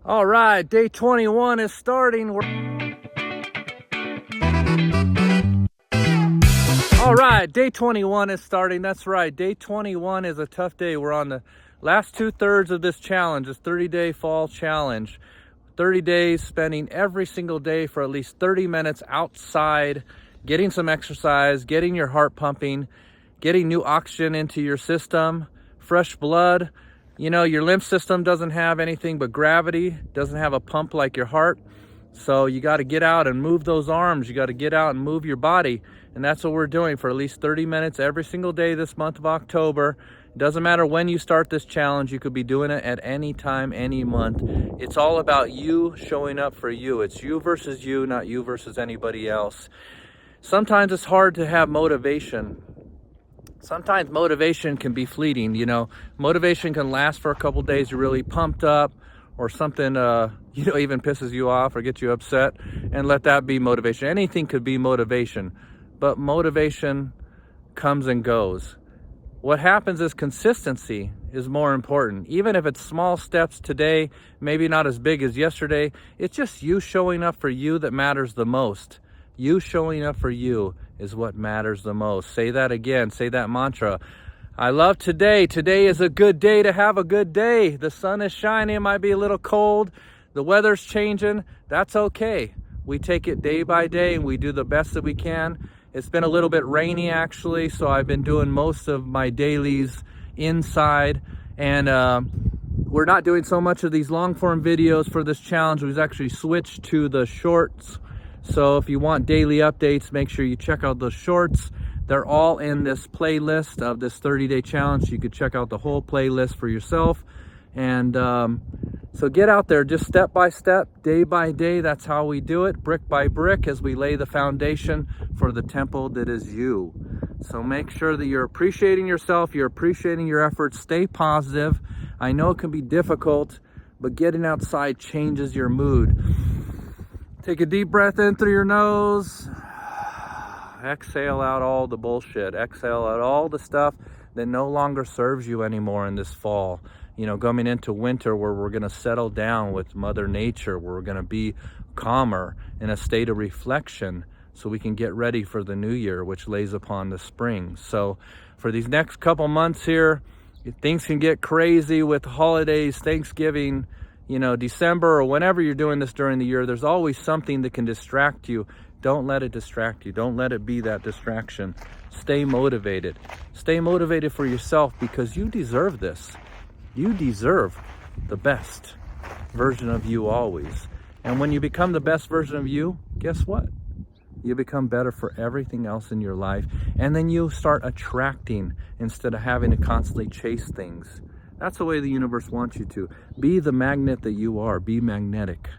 All right, day 21 is starting. All right, day 21 is starting. That's right, day 21 is a tough day. We're on the last 2/3 of this challenge, this 30-day fall challenge. 30 days spending every single day for at least 30 minutes outside, getting some exercise, getting your heart pumping, getting new oxygen into your system, fresh blood. You know, your lymph system doesn't have anything but gravity, doesn't have a pump like your heart. So you got to get out and move those arms. You got to get out and move your body. And that's what we're doing for at least 30 minutes every single day this month of October. It doesn't matter when you start this challenge. You could be doing it at any time, any month. It's all about you showing up for you. It's you versus you, not you versus anybody else. Sometimes it's hard to have motivation. Sometimes motivation can be fleeting. You know, motivation can last for a couple days. You're really pumped up, or something even pisses you off or gets you upset, and let that be motivation. Anything could be motivation, but motivation comes and goes. What happens is consistency is more important. Even if it's small steps today, maybe not as big as yesterday, it's just you showing up for you that matters the most. You showing up for you is what matters the most. Say that again, say that mantra. I love today. Today is a good day to have a good day. The sun is shining, it might be a little cold. The weather's changing, that's okay. We take it day by day and we do the best that we can. It's been a little bit rainy actually, so I've been doing most of my dailies inside. And we're not doing so much of these long form videos for this challenge. We've actually switched to the shorts. So if you want daily updates, make sure you check out those shorts. They're all in this playlist of this 30-day challenge. You could check out the whole playlist for yourself. And so get out there, just step by step, day by day. That's how we do it, brick by brick, as we lay the foundation for the temple that is you. So make sure that you're appreciating yourself, you're appreciating your efforts, stay positive. I know it can be difficult, but getting outside changes your mood. Take a deep breath in through your nose. Exhale out all the bullshit. Exhale out all the stuff that no longer serves you anymore in this fall. You know, coming into winter, where we're going to settle down with Mother Nature, where we're going to be calmer in a state of reflection, so we can get ready for the new year, which lays upon the spring. So for these next couple months here, things can get crazy with holidays, Thanksgiving, you know, December, or whenever you're doing this during the year. There's always something that can distract you. Don't let it distract you. Don't let it be that distraction. Stay motivated. Stay motivated for yourself, because you deserve this. You deserve the best version of you always. And when you become the best version of you, guess what? You become better for everything else in your life. And then you start attracting instead of having to constantly chase things. That's the way the universe wants you to. Be the magnet that you are. Be magnetic.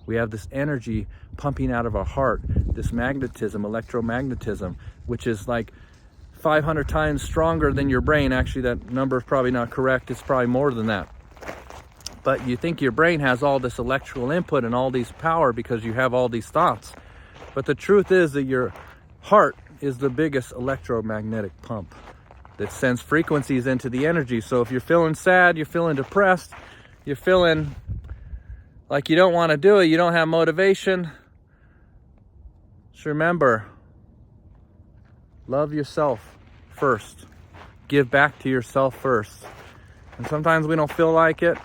We have this energy pumping out of our heart, this magnetism, electromagnetism, which is like 500 times stronger than your brain. Actually, that number is probably not correct. It's probably more than that. But you think your brain has all this electrical input and all these power because you have all these thoughts. But the truth is that your heart is the biggest electromagnetic pump that sends frequencies into the energy. So if you're feeling sad, you're feeling depressed, you're feeling like you don't want to do it, you don't have motivation, just remember, love yourself first. Give back to yourself first. And sometimes we don't feel like it,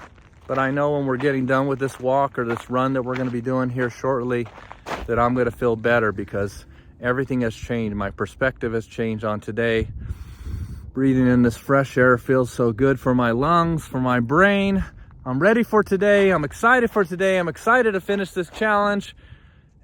but I know when we're getting done with this walk or this run that we're going to be doing here shortly, that I'm going to feel better, because everything has changed. My perspective has changed on today. Breathing in this fresh air feels so good for my lungs, for my brain. I'm ready for today. I'm excited for today. I'm excited to finish this challenge.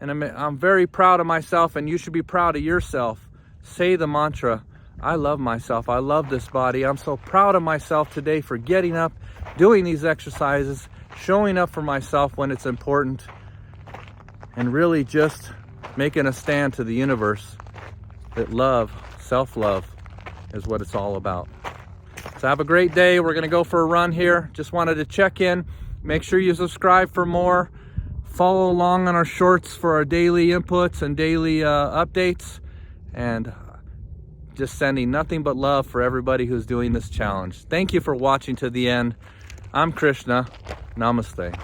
And I'm very proud of myself, and you should be proud of yourself. Say the mantra, I love myself. I love this body. I'm so proud of myself today for getting up, doing these exercises, showing up for myself when it's important, and really just making a stand to the universe that love, self-love, is what it's all about. So have a great day. We're going to go for a run here. Just wanted to check in. Make sure you subscribe for more. Follow along on our shorts for our daily inputs and daily updates. And just sending nothing but love for everybody who's doing this challenge. Thank you for watching to the end. I'm Krishna. Namaste.